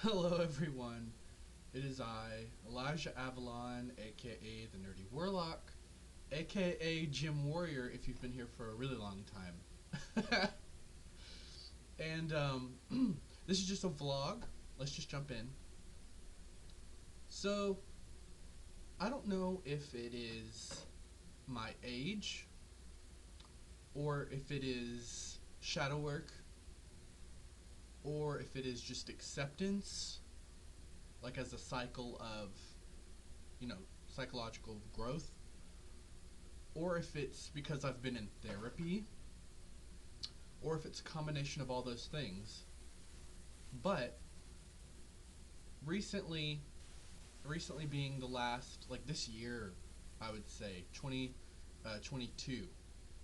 Hello, everyone. It is I, Elijah Avalon, aka the Nerdy Warlock, aka Jim Warrior, if you've been here for a really long time. and this is just a vlog. Let's just jump in. So, I don't know if it is my age or if it is shadow work or if it is just acceptance, like as a cycle of, psychological growth, or if it's because I've been in therapy, or if it's a combination of all those things. But recently, recently being the last, like this year, I would say 2022,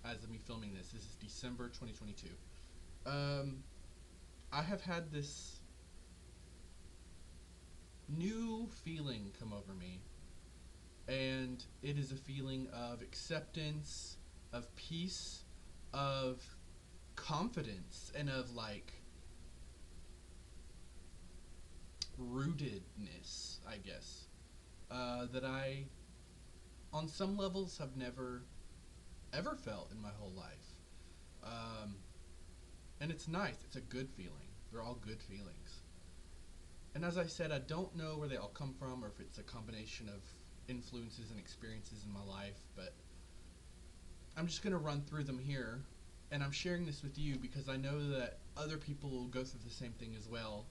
as of me filming this. This is December 2022. I have had this new feeling come over me, and it is a feeling of acceptance, of peace, of confidence, and of like rootedness, I guess, that I, on some levels, have never ever felt in my whole life. Um, and it's nice. It's a good feeling. They're all good feelings. And as I said, I don't know where they all come from or if it's a combination of influences and experiences in my life, but I'm just going to run through them here. And I'm sharing this with you because I know that other people will go through the same thing as well,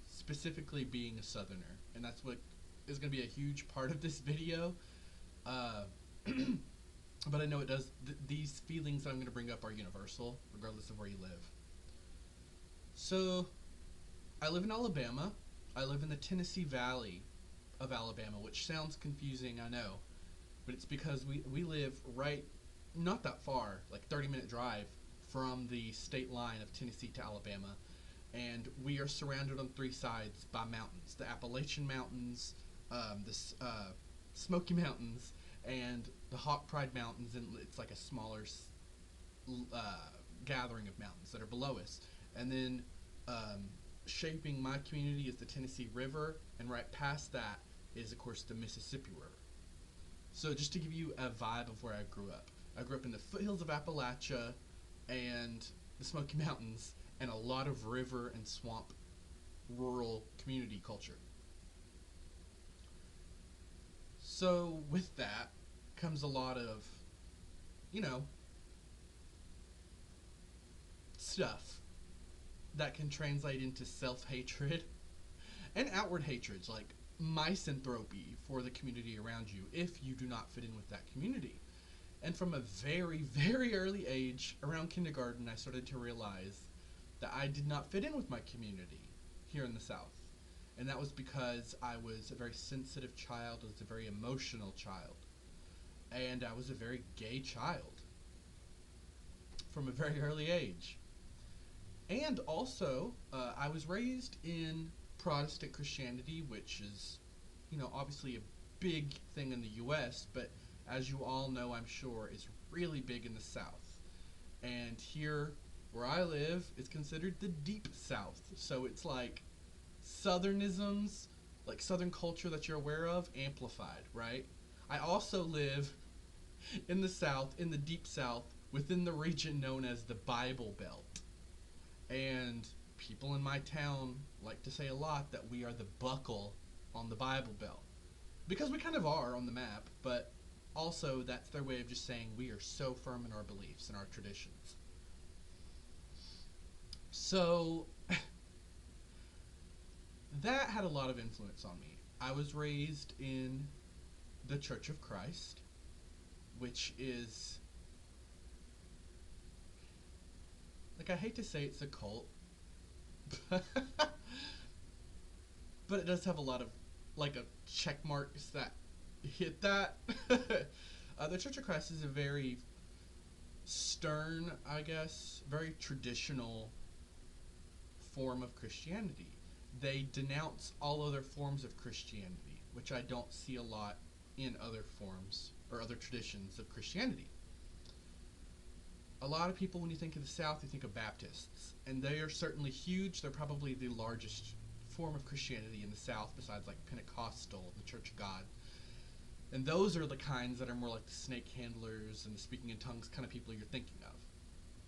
specifically being a Southerner. And that's what is going to be a huge part of this video. Uh, but I know it does. These feelings I'm going to bring up are universal, regardless of where you live. So, I live in Alabama. I live in the Tennessee Valley of Alabama, which sounds confusing, I know. But it's because we live right, not that far, like 30-minute drive from the state line of Tennessee to Alabama. And we are surrounded on three sides by mountains: the Appalachian Mountains, the Smoky Mountains, and the Hawk Pride Mountains, and it's like a smaller gathering of mountains that are below us. And then shaping my community is the Tennessee River, and right past that is, of course, the Mississippi River. So just to give you a vibe of where I grew up in the foothills of Appalachia and the Smoky Mountains, and a lot of river and swamp rural community culture. So with that comes a lot of, you know, stuff that can translate into self-hatred and outward hatreds, like misanthropy for the community around you if you do not fit in with that community. And from a very, very early age, around kindergarten, I started to realize that I did not fit in with my community here in the South. And that was because I was a very sensitive child, I was a very emotional child, and I was a very gay child from a very early age. And also, I was raised in Protestant Christianity, which is, obviously a big thing in the U.S., but as you all know, I'm sure, is really big in the South. And here, where I live, it's considered the Deep South. So it's like Southernisms, like Southern culture that you're aware of, amplified, right? I also live in the South, in the Deep South, within the region known as the Bible Belt. And people in my town like to say a lot that we are the buckle on the Bible Belt. Because we kind of are on the map, but also that's their way of just saying we are so firm in our beliefs and our traditions. So that had a lot of influence on me. I was raised in the Church of Christ, which is, like, I hate to say it's a cult, but it does have a lot of, like, a check marks that hit that. The Church of Christ is a very stern, I guess, very traditional form of Christianity. They denounce all other forms of Christianity, which I don't see a lot in other forms or other traditions of Christianity. A lot of people, when you think of the South, you think of Baptists, and they are certainly huge. They're probably the largest form of Christianity in the South besides like Pentecostal, the Church of God. And those are the kinds that are more like the snake handlers and the speaking in tongues kind of people you're thinking of.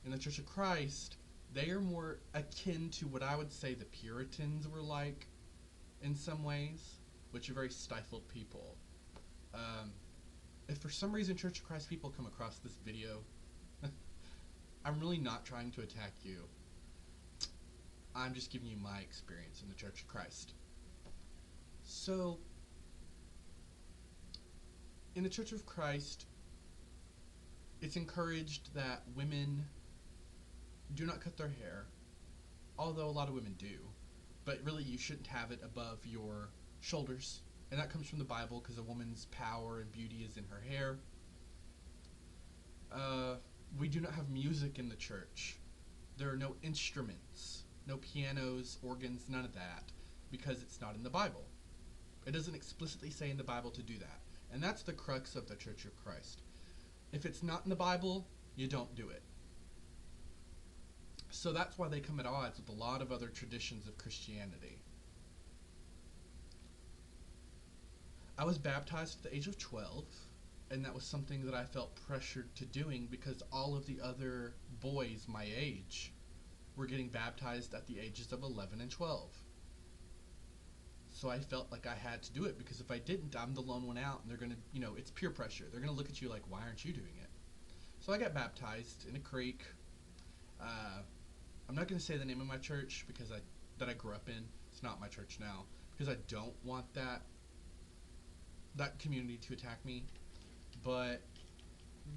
In the Church of Christ, they are more akin to what I would say the Puritans were like in some ways, which are very stifled people. If for some reason Church of Christ people come across this video, I'm really not trying to attack you. I'm just giving you my experience in the Church of Christ. So, in the Church of Christ, it's encouraged that women do not cut their hair, although a lot of women do, but really you shouldn't have it above your shoulders. And that comes from the Bible because a woman's power and beauty is in her hair. We do not have music in the church. There are no instruments, no pianos, organs, none of that, because it's not in the Bible. It doesn't explicitly say in the Bible to do that. And that's the crux of the Church of Christ. If it's not in the Bible, you don't do it. So that's why they come at odds with a lot of other traditions of Christianity. I was baptized at the age of 12, and that was something that I felt pressured to doing because all of the other boys my age were getting baptized at the ages of 11 and 12. So I felt like I had to do it because if I didn't, I'm the lone one out, and they're going to, it's peer pressure. They're going to look at you like, why aren't you doing it? So I got baptized in a creek. I'm not going to say the name of my church that I grew up in. It's not my church now because I don't want that community to attack me. But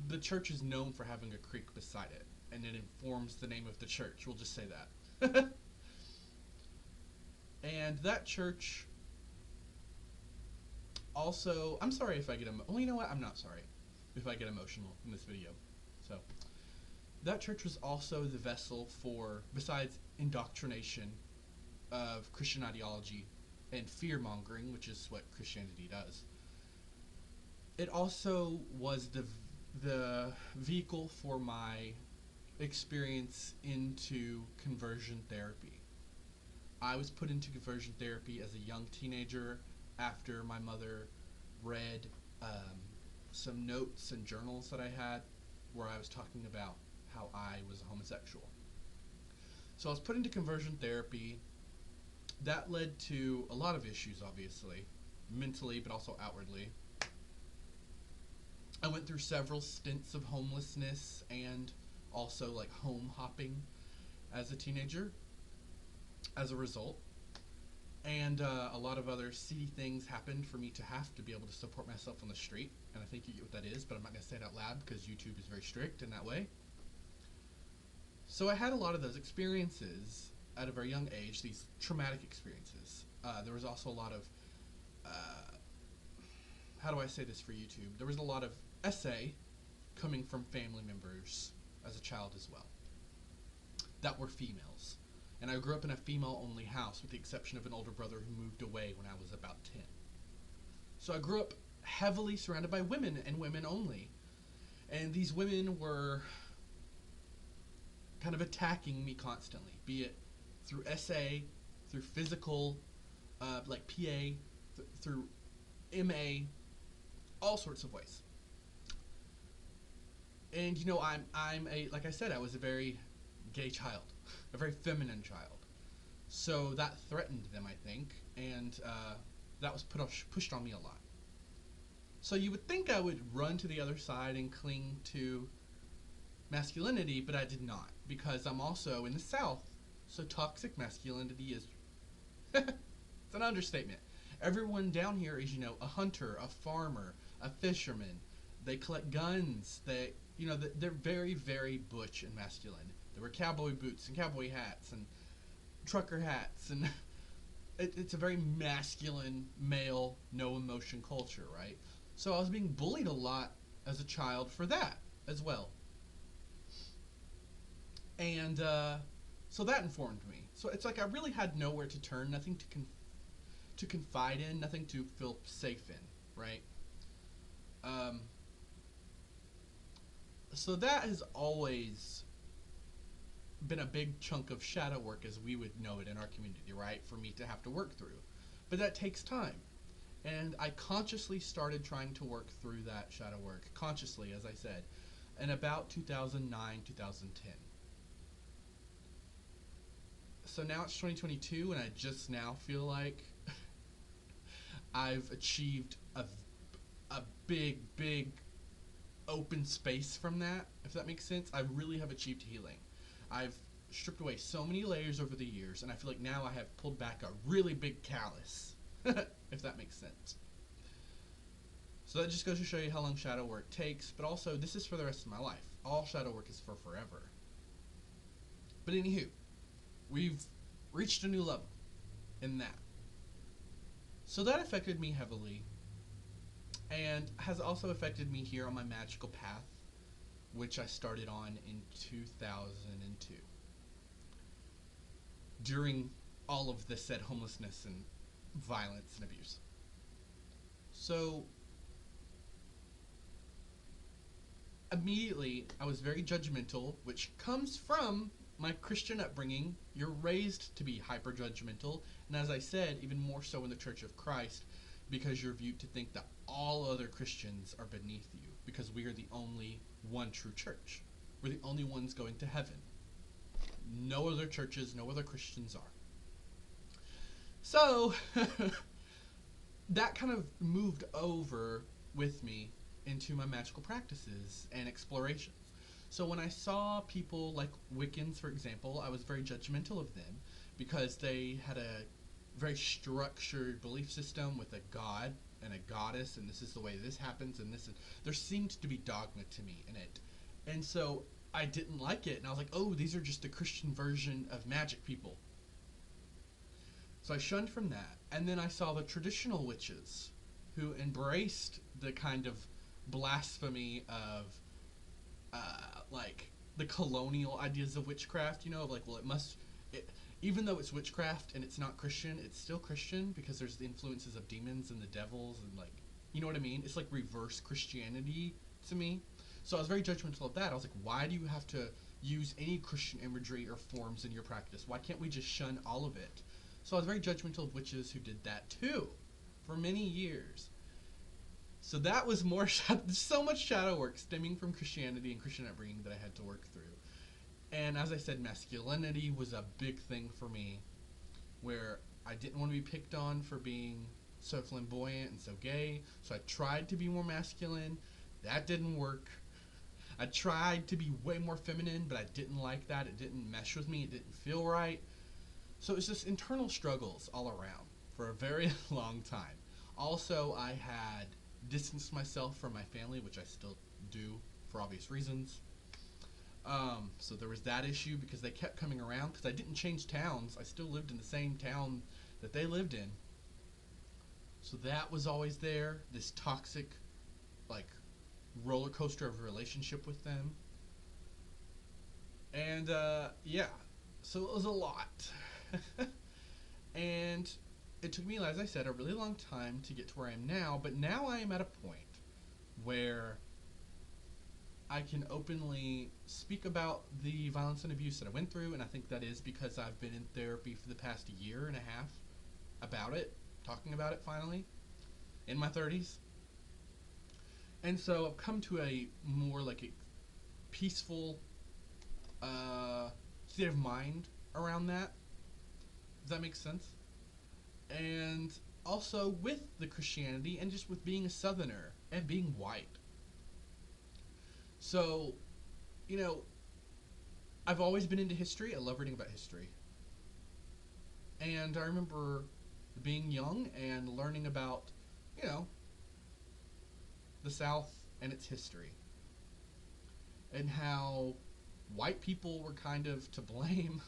the church is known for having a creek beside it, and it informs the name of the church. We'll just say that. And that church also, I'm sorry if I get well, you know what? I'm not sorry if I get emotional in this video. So, that church was also the vessel for, besides indoctrination of Christian ideology and fear-mongering, which is what Christianity does, it also was the vehicle for my experience into conversion therapy. I was put into conversion therapy as a young teenager after my mother read some notes and journals that I had where I was talking about how I was a homosexual. So I was put into conversion therapy. That led to a lot of issues, obviously, mentally but also outwardly. I went through several stints of homelessness and also like home hopping as a teenager as a result. And a lot of other seedy things happened for me to have to be able to support myself on the street. And I think you get what that is, but I'm not going to say it out loud because YouTube is very strict in that way. So I had a lot of those experiences at a very young age, these traumatic experiences. There was also a lot of, how do I say this for YouTube? There was a lot of essay coming from family members as a child as well that were females. And I grew up in a female-only house with the exception of an older brother who moved away when I was about 10. So I grew up heavily surrounded by women and women only. And these women were kind of attacking me constantly, be it through SA, through physical, like PA, through MA, all sorts of ways. And I'm a, like I said, I was a very gay child, a very feminine child. So that threatened them, I think, and that was pushed on me a lot. So you would think I would run to the other side and cling to masculinity, but I did not, because I'm also in the South, so toxic masculinity is, it's an understatement. Everyone down here is, a hunter, a farmer, a fisherman. They collect guns. They're very, very butch and masculine. They wear cowboy boots and cowboy hats and trucker hats, and it's a very masculine, male, no emotion culture, right? So I was being bullied a lot as a child for that as well. And so that informed me. So it's like I really had nowhere to turn, nothing to confide in, nothing to feel safe in, right? So that has always been a big chunk of shadow work as we would know it in our community, right? For me to have to work through. But that takes time. And I consciously started trying to work through that shadow work, consciously, as I said, in about 2009, 2010. So now it's 2022, and I just now feel like I've achieved a big, big open space from that, if that makes sense. I really have achieved healing. I've stripped away so many layers over the years, and I feel like now I have pulled back a really big callus, if that makes sense. So that just goes to show you how long shadow work takes, but also this is for the rest of my life. All shadow work is for forever. But anywho, we've reached a new level in that. So that affected me heavily, and has also affected me here on my magical path, which I started on in 2002. During all of the said homelessness and violence and abuse. So immediately I was very judgmental, which comes from my Christian upbringing. You're raised to be hyper judgmental, and as I said, even more so in the Church of Christ, because you're viewed to think that all other Christians are beneath you, because we are the only one true church. We're the only ones going to heaven. No other churches, no other Christians are. So that kind of moved over with me into my magical practices and explorations. So when I saw people like Wiccans, for example, I was very judgmental of them because they had a very structured belief system with a god and a goddess, and this is the way this happens, and this is, there seemed to be dogma to me in it. And so I didn't like it, and I was like, oh, these are just the Christian version of magic people. So I shunned from that, and then I saw the traditional witches who embraced the kind of blasphemy of like the colonial ideas of witchcraft, you know, of like, well, even though it's witchcraft and it's not Christian, it's still Christian because there's the influences of demons and the devils and, like, you know what I mean? It's like reverse Christianity to me. So I was very judgmental of that. I was like, why do you have to use any Christian imagery or forms in your practice? Why can't we just shun all of it? So I was very judgmental of witches who did that too for many years. So that was more so much shadow work stemming from Christianity and Christian upbringing that I had to work through. And as I said, masculinity was a big thing for me, where I didn't want to be picked on for being so flamboyant and so gay. So I tried to be more masculine. That didn't work. I tried to be way more feminine, but I didn't like that. It didn't mesh with me. It didn't feel right. So it was just internal struggles all around for a very long time. Also, I had distanced myself from my family, which I still do for obvious reasons. So there was that issue because they kept coming around because I didn't change towns. I still lived in the same town that they lived in. So that was always there, this toxic, like, roller coaster of a relationship with them. And, yeah, so it was a lot. And it took me, as I said, a really long time to get to where I am now, but now I am at a point where I can openly speak about the violence and abuse that I went through, and I think that is because I've been in therapy for the past year and a half about it, talking about it finally, in my 30s. And so I've come to a more like a peaceful state of mind around that. Does that make sense? And also with the Christianity and just with being a Southerner and being white. So, you know, I've always been into history. I love reading about history. And I remember being young and learning about, you know, the South and its history. And how white people were kind of to blame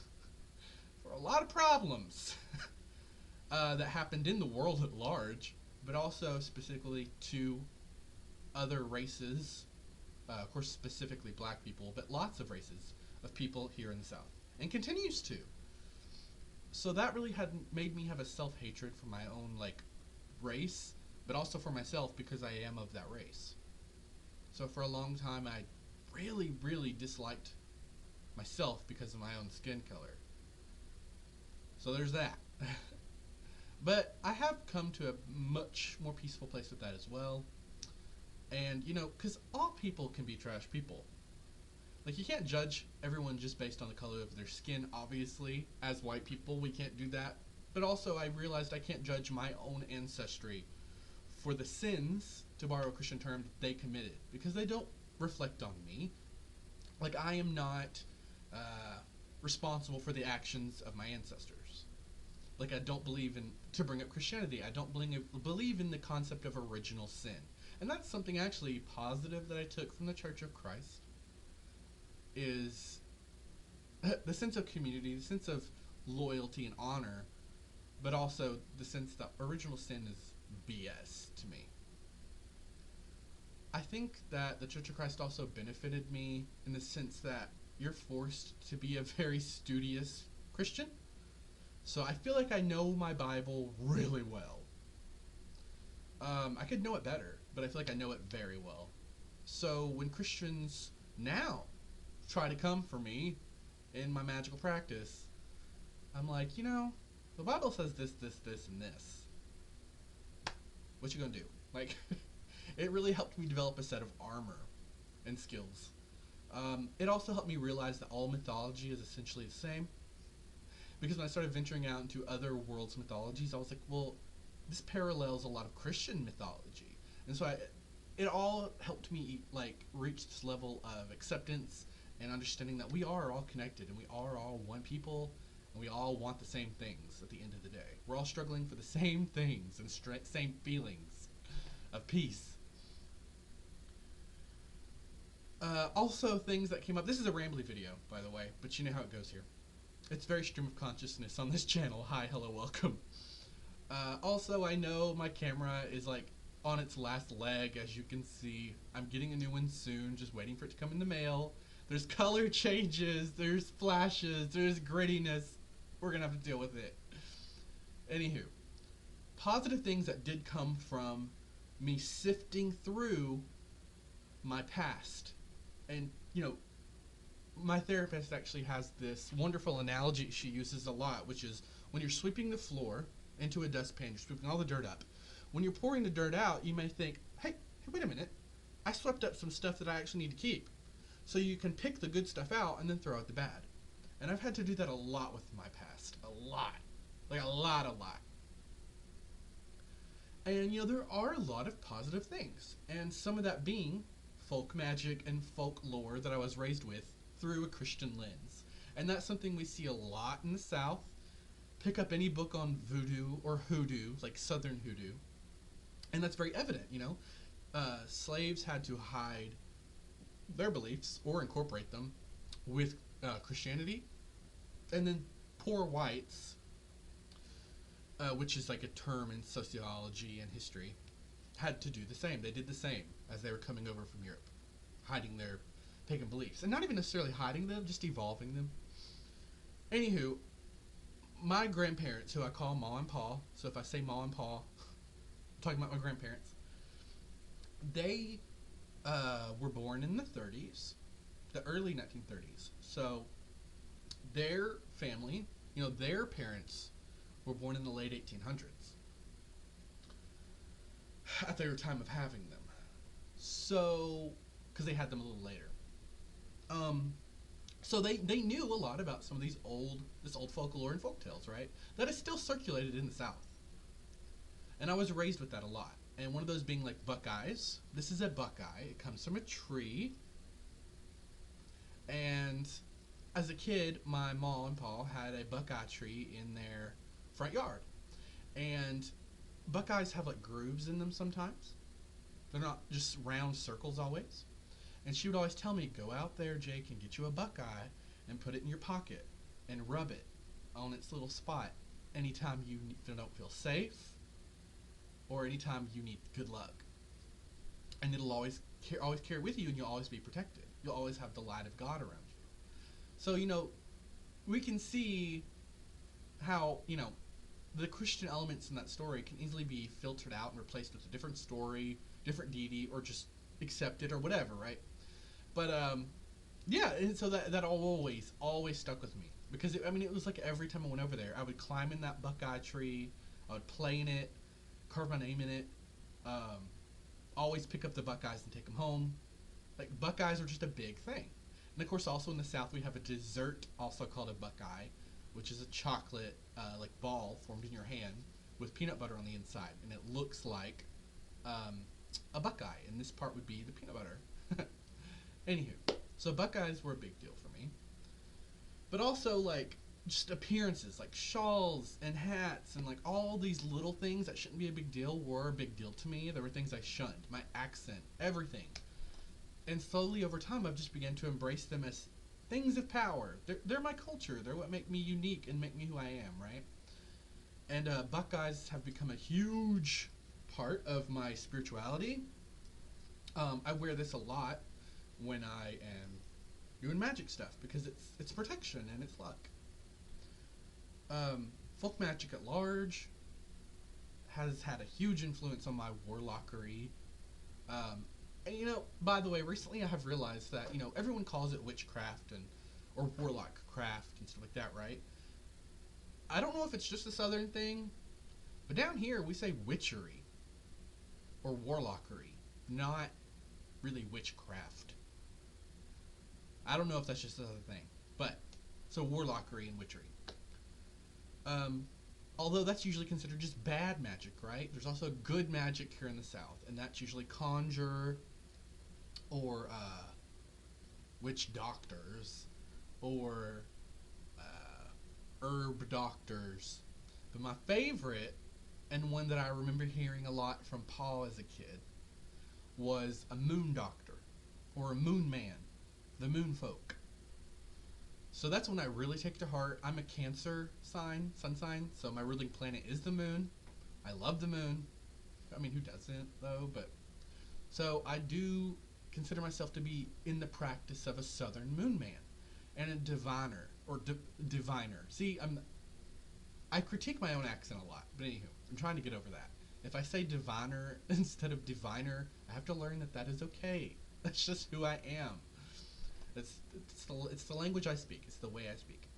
for a lot of problems that happened in the world at large, but also specifically to other races, of course specifically black people, but lots of races of people here in the South, and continues to. So that really had made me have a self-hatred for my own, like, race, but also for myself because I am of that race. So for a long time I really, really disliked myself because of my own skin color. So there's that. But I have come to a much more peaceful place with that as well. And, because all people can be trash people. Like, you can't judge everyone just based on the color of their skin, obviously. As white people, we can't do that. But also, I realized I can't judge my own ancestry for the sins, to borrow a Christian term, they committed. Because they don't reflect on me. Like, I am not responsible for the actions of my ancestors. Like, I don't believe in, to bring up Christianity, I don't believe in the concept of original sin. And that's something actually positive that I took from the Church of Christ, is the sense of community, the sense of loyalty and honor, but also the sense that original sin is BS to me. I think that the Church of Christ also benefited me in the sense that you're forced to be a very studious Christian. So I feel like I know my Bible really well. I could know it better, but I feel like I know it very well. So when Christians now try to come for me in my magical practice, I'm like, the Bible says this, and this. What you gonna do? Like, it really helped me develop a set of armor and skills. It also helped me realize that all mythology is essentially the same. Because when I started venturing out into other worlds' mythologies, I was like, well, this parallels a lot of Christian mythology. And so it all helped me reach this level of acceptance and understanding that we are all connected and we are all one people and we all want the same things at the end of the day. We're all struggling for the same things and same feelings of peace. Also, things that came up. This is a rambly video, by the way, but you know how it goes here. It's very stream of consciousness on this channel. Hi, hello, welcome. Also, I know my camera is on its last leg, as you can see. I'm getting a new one soon, just waiting for it to come in the mail. There's color changes, there's flashes, there's grittiness. We're gonna have to deal with it. Anywho, positive things that did come from me sifting through my past. And, my therapist actually has this wonderful analogy she uses a lot, which is when you're sweeping the floor into a dustpan, you're sweeping all the dirt up. When you're pouring the dirt out, you may think, hey, wait a minute. I swept up some stuff that I actually need to keep. So you can pick the good stuff out and then throw out the bad. And I've had to do that a lot with my past. A lot. Like a lot. And, there are a lot of positive things. And some of that being folk magic and folklore that I was raised with through a Christian lens. And that's something we see a lot in the South. Pick up any book on voodoo or hoodoo, like Southern hoodoo, and that's very evident, slaves had to hide their beliefs or incorporate them with Christianity, and then poor whites, which is like a term in sociology and history, had to do the same. They did the same as they were coming over from Europe, hiding their pagan beliefs, and not even necessarily hiding them, just evolving them. Anywho, my grandparents, who I call Ma and Pa, so if I say Ma and Pa, I'm talking about my grandparents, they were born in the 30s, the early 1930s. So their family, their parents were born in the late 1800s at their time of having them. So, because they had them a little later. So they knew a lot about some of this old folklore and folktales, right? That is still circulated in the South. And I was raised with that a lot. And one of those being like buckeyes. This is a buckeye. It comes from a tree. And as a kid, my mom and pa had a buckeye tree in their front yard. And buckeyes have grooves in them sometimes. They're not just round circles always. And she would always tell me, go out there, Jake, and get you a buckeye and put it in your pocket and rub it on its little spot anytime you don't feel safe or anytime you need good luck. And it'll always carry with you, and you'll always be protected. You'll always have the light of God around you. So, we can see how, the Christian elements in that story can easily be filtered out and replaced with a different story, different deity, or just accepted or whatever, right? But Yeah, and so that always stuck with me because I mean it was like every time I went over there, I would climb in that buckeye tree, I would play in it, carve my name in it, um, always pick up the buckeyes and take them home. Like buckeyes are just a big thing, and of course also in the South we have a dessert also called a buckeye, which is a chocolate like ball formed in your hand with peanut butter on the inside, and it looks like um, a buckeye, and this part would be the peanut butter. Anywho, so buckeyes were a big deal for me, but also like just appearances like shawls and hats and like all these little things that shouldn't be a big deal were a big deal to me. There were things I shunned, my accent, everything. And slowly over time I've just begun to embrace them as things of power. They're my culture. They're what make me unique and make me who I am, right? And Buckeyes have become a huge part of my spirituality. I wear this a lot when I am doing magic stuff because it's protection and it's luck. Folk magic at large has had a huge influence on my warlockery. And by the way, recently I have realized that everyone calls it witchcraft and or warlock craft and stuff like that, right? I don't know if it's just a southern thing, but down here we say witchery or warlockery, not really witchcraft. I don't know if that's just another thing, but so warlockery and witchery. Um, Although that's usually considered just bad magic, right? There's also good magic here in the South, and that's usually conjure or witch doctors or herb doctors. But my favorite, and one that I remember hearing a lot from Paul as a kid, was a moon doctor or a moon man, the moon folk. So that's when I really take to heart. I'm a Cancer sign, sun sign, so my ruling planet is the moon. I love the moon. I mean, who doesn't though? But so I do consider myself to be in the practice of a southern moon man and a diviner or diviner. See, I critique my own accent a lot, but anywho, I'm trying to get over that. If I say diviner instead of diviner, I have to learn that that is okay. That's just who I am. It's the language I speak. It's the way I speak.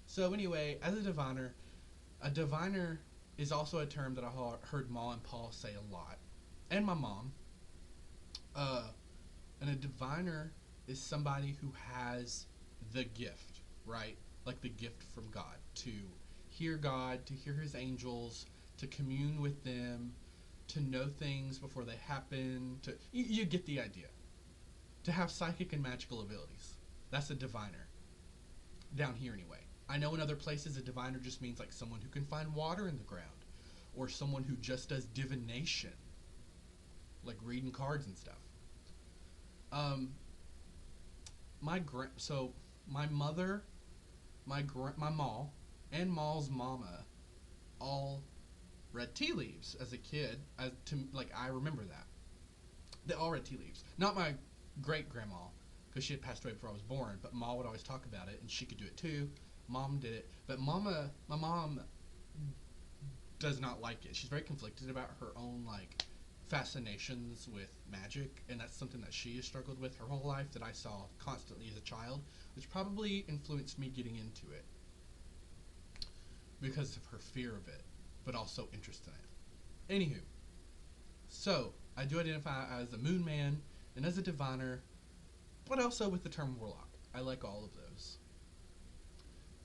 So anyway, as a diviner is also a term that I heard Ma and Paul say a lot, and my mom. Uh, and a diviner is somebody who has the gift, right? Like the gift from God, to hear His angels, to commune with them, to know things before they happen. You get the idea. To have psychic and magical abilities. That's a diviner. Down here, anyway. I know in other places a diviner just means like someone who can find water in the ground, or someone who just does divination, like reading cards and stuff. Um, so my mother, my ma, and Ma's mama all read tea leaves as a kid. I remember that they all read tea leaves. Not my great grandma, because she had passed away before I was born. But Ma would always talk about it, and she could do it too. Mom did it, but my mom does not like it. She's very conflicted about her own like fascinations with magic, and that's something that she has struggled with her whole life that I saw constantly as a child, which probably influenced me getting into it because of her fear of it, but also interest in it. Anywho, so I do identify as a moon man and as a diviner, but also with the term warlock. I like all of those.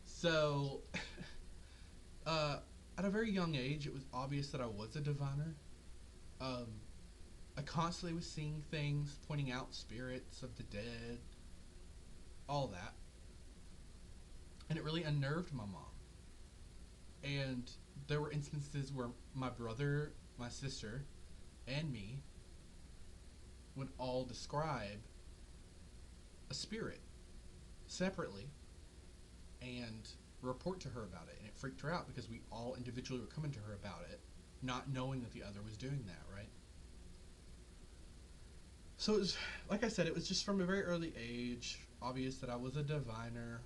So, uh, at a very young age, it was obvious that I was a diviner. Um, I constantly was seeing things, pointing out spirits of the dead, all that. And it really unnerved my mom. And there were instances where my brother, my sister, and me would all describe a spirit separately and report to her about it. And it freaked her out because we all individually were coming to her about it, not knowing that the other was doing that, right? So it was, like I said, it was just from a very early age obvious that I was a diviner,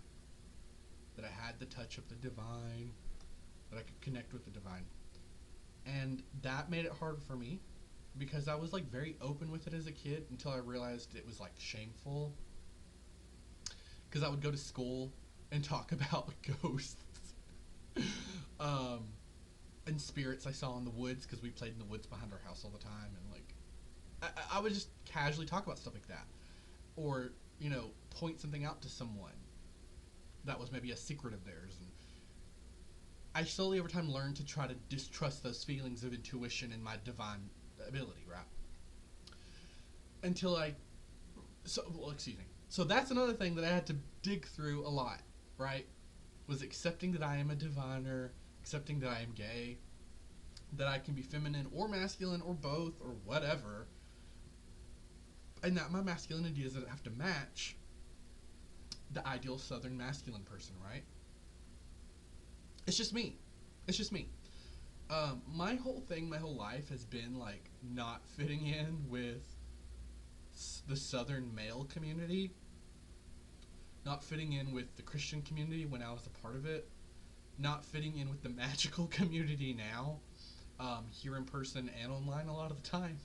that I had the touch of the divine, that I could connect with the divine. And that made it hard for me because I was like very open with it as a kid until I realized it was like shameful. because I would go to school and talk about ghosts um, and spirits I saw in the woods, because we played in the woods behind our house all the time, and like I would just casually talk about stuff like that, or point something out to someone that was maybe a secret of theirs. And I slowly over time learned to try to distrust those feelings of intuition and my divine ability, right? Until excuse me. So that's another thing that I had to dig through a lot, right? Was accepting that I am a diviner, accepting that I am gay, that I can be feminine or masculine or both or whatever, and that my masculinity doesn't have to match the ideal Southern masculine person, right? It's just me. It's just me. My whole thing, my whole life has been like not fitting in with the Southern male community, not fitting in with the Christian community when I was a part of it, not fitting in with the magical community now, here in person and online a lot of the time.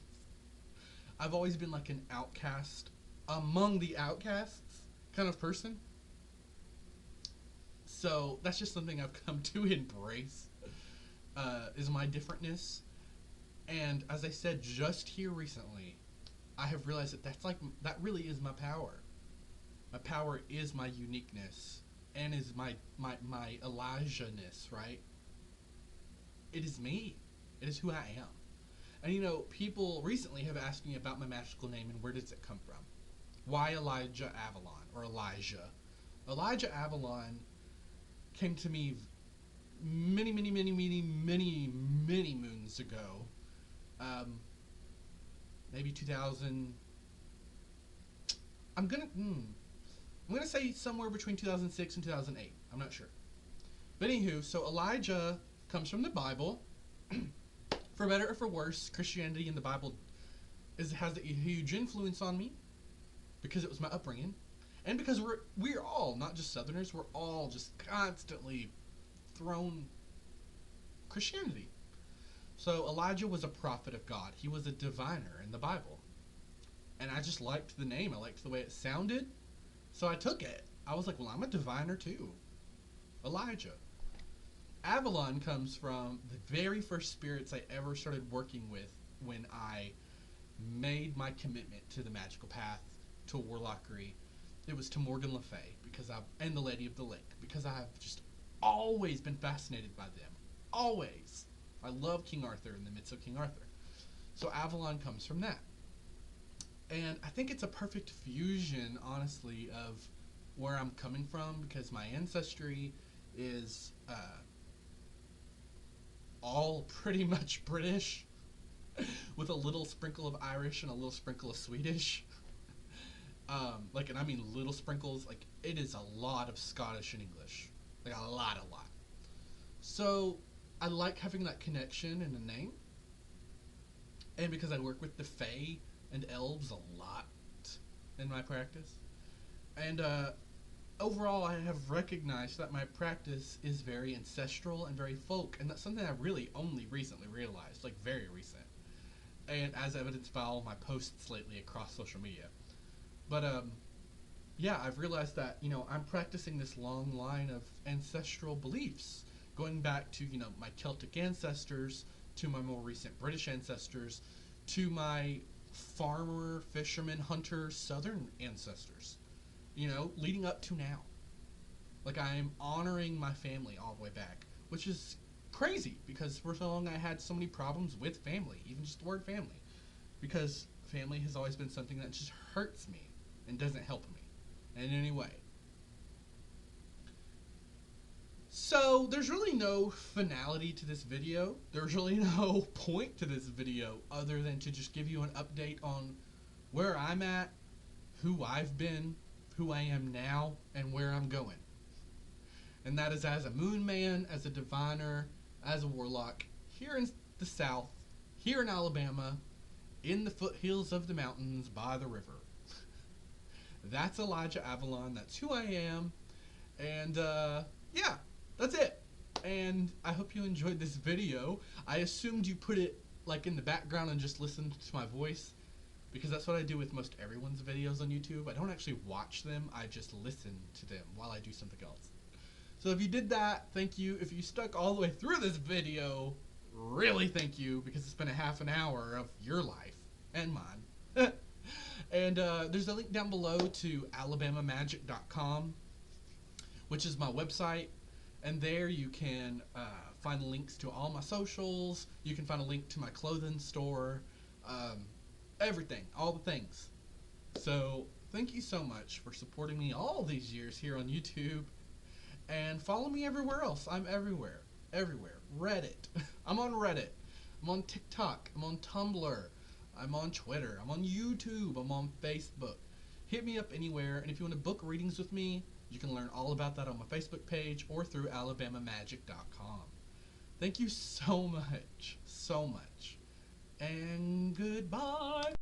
I've always been like an outcast among the outcasts kind of person. So that's just something I've come to embrace, is my differentness. And as I said, just here recently, I have realized that really is my power. My power is my uniqueness, and is my Elijah-ness, right? It is me. It is who I am. And people recently have asked me about my magical name and where does it come from. Why Elijah Avalon, or Elijah? Elijah Avalon came to me many moons ago. Maybe 2000. I'm gonna say somewhere between 2006 and 2008. I'm not sure. But anywho, so Elijah comes from the Bible. For better or for worse, Christianity and the Bible has a huge influence on me, because it was my upbringing, and because we're all, not just Southerners, we're all just constantly thrown Christianity. So Elijah was a prophet of God. He was a diviner in the Bible. And I just liked the name. I liked the way it sounded. So I took it. I was like, well, I'm a diviner too. Elijah. Avalon comes from the very first spirits I ever started working with when I made my commitment to the magical path, to warlockery. It was to Morgan Le Fay, and the Lady of the Lake, because I've just always been fascinated by them. Always. I love King Arthur and the myths of King Arthur. So Avalon comes from that. And I think it's a perfect fusion, honestly, of where I'm coming from, because my ancestry is all pretty much British, with a little sprinkle of Irish and a little sprinkle of Swedish. And I mean little sprinkles. Like, it is a lot of Scottish and English. Like, a lot. So I like having that connection in a name. And because I work with the Fae and elves a lot in my practice. And overall, I have recognized that my practice is very ancestral and very folk, and that's something I really only recently realized, like very recent, and as evidenced by all my posts lately across social media. But yeah, I've realized that I'm practicing this long line of ancestral beliefs, going back to my Celtic ancestors, to my more recent British ancestors, to my farmer, fisherman, hunter, Southern ancestors. Leading up to now. Like, I am honoring my family all the way back, which is crazy, because for so long I had so many problems with family, even just the word family, because family has always been something that just hurts me and doesn't help me in any way. So there's really no finality to this video. There's really no point to this video other than to just give you an update on where I'm at, who I've been, who I am now, and where I'm going. And that is as a moon man, as a diviner, as a warlock, here in the South, here in Alabama, in the foothills of the mountains by the river. That's Elijah Avalon. That's who I am. And yeah, that's it. And I hope you enjoyed this video. I assumed you put it like in the background and just listened to my voice. because that's what I do with most everyone's videos on YouTube. I don't actually watch them, I just listen to them while I do something else. So if you did that, thank you. If you stuck all the way through this video, really thank you, because it's been a half an hour of your life and mine. And there's a link down below to alabamamagic.com, which is my website, and there you can find links to all my socials. You can find a link to my clothing store, everything, all the things. So thank you so much for supporting me all these years here on YouTube, and follow me everywhere else. I'm everywhere. Reddit. I'm on Reddit. I'm on TikTok. I'm on Tumblr. I'm on Twitter. I'm on YouTube. I'm on Facebook. Hit me up anywhere, and if you want to book readings with me, you can learn all about that on my Facebook page or through alabamamagic.com. Thank you so much, and goodbye.